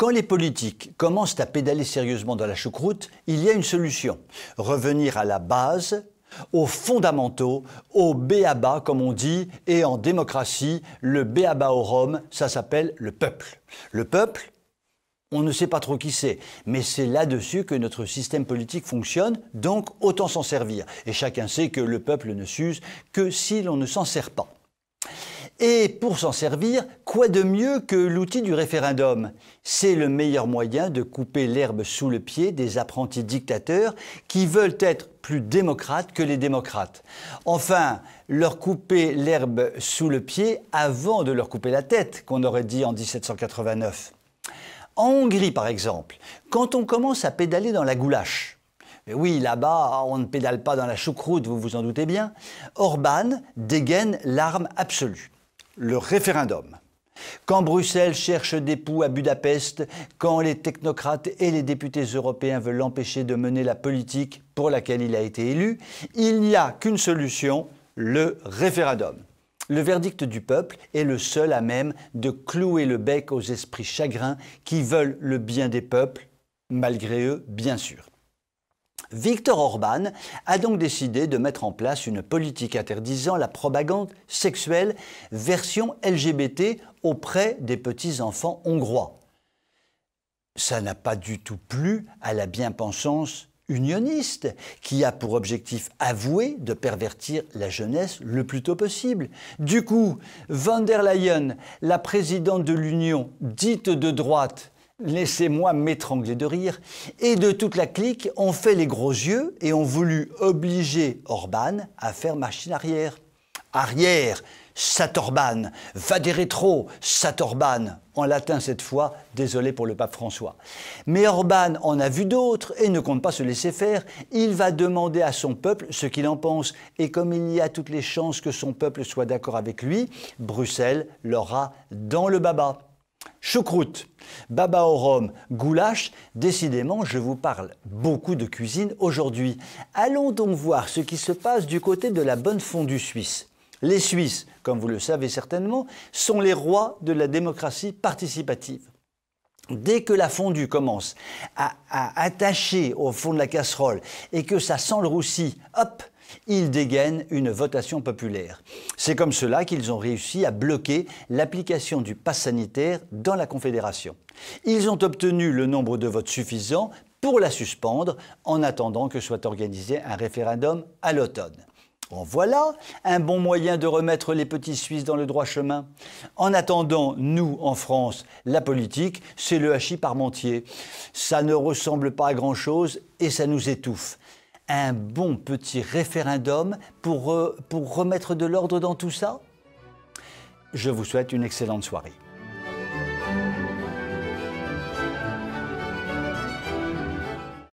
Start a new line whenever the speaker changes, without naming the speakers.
Quand les politiques commencent à pédaler sérieusement dans la choucroute, il y a une solution. Revenir à la base, aux fondamentaux, au b.a.-ba comme on dit, et en démocratie, le b.a.-ba-o-rum, ça s'appelle le peuple. Le peuple, on ne sait pas trop qui c'est, mais c'est là-dessus que notre système politique fonctionne, donc autant s'en servir. Et chacun sait que le peuple ne s'use que si l'on ne s'en sert pas. Et pour s'en servir, quoi de mieux que l'outil du référendum? C'est le meilleur moyen de couper l'herbe sous le pied des apprentis dictateurs qui veulent être plus démocrates que les démocrates. Enfin, leur couper l'herbe sous le pied avant de leur couper la tête, qu'on aurait dit en 1789. En Hongrie, par exemple, quand on commence à pédaler dans la goulash, et oui, là-bas, on ne pédale pas dans la choucroute, vous vous en doutez bien, Orban dégaine l'arme absolue, le référendum. Quand Bruxelles cherche des poux à Budapest, quand les technocrates et les députés européens veulent l'empêcher de mener la politique pour laquelle il a été élu, il n'y a qu'une solution, le référendum. Le verdict du peuple est le seul à même de clouer le bec aux esprits chagrins qui veulent le bien des peuples, malgré eux, bien sûr. Viktor Orban a donc décidé de mettre en place une politique interdisant la propagande sexuelle version LGBT auprès des petits-enfants hongrois. Ça n'a pas du tout plu à la bien-pensance unioniste, qui a pour objectif avoué de pervertir la jeunesse le plus tôt possible. Du coup, von der Leyen, la présidente de l'Union dite de droite, laissez-moi m'étrangler de rire, et de toute la clique ont fait les gros yeux et ont voulu obliger Orban à faire machine arrière. Arrière, Satorban, vade retro, Satorban, en latin cette fois, désolé pour le pape François. Mais Orban en a vu d'autres et ne compte pas se laisser faire. Il va demander à son peuple ce qu'il en pense. Et comme il y a toutes les chances que son peuple soit d'accord avec lui, Bruxelles l'aura dans le baba. Choucroute, baba au rhum, goulash, décidément je vous parle beaucoup de cuisine aujourd'hui. Allons donc voir ce qui se passe du côté de la bonne fondue suisse. Les Suisses, comme vous le savez certainement, sont les rois de la démocratie participative. Dès que la fondue commence à attacher au fond de la casserole et que ça sent le roussi, hop, ils dégainent une votation populaire. C'est comme cela qu'ils ont réussi à bloquer l'application du pass sanitaire dans la Confédération. Ils ont obtenu le nombre de votes suffisant pour la suspendre en attendant que soit organisé un référendum à l'automne. Bon, voilà un bon moyen de remettre les petits Suisses dans le droit chemin. En attendant, nous, en France, la politique, c'est le hachis parmentier. Ça ne ressemble pas à grand-chose et ça nous étouffe. Un bon petit référendum pour remettre de l'ordre dans tout ça? Je vous souhaite une excellente soirée.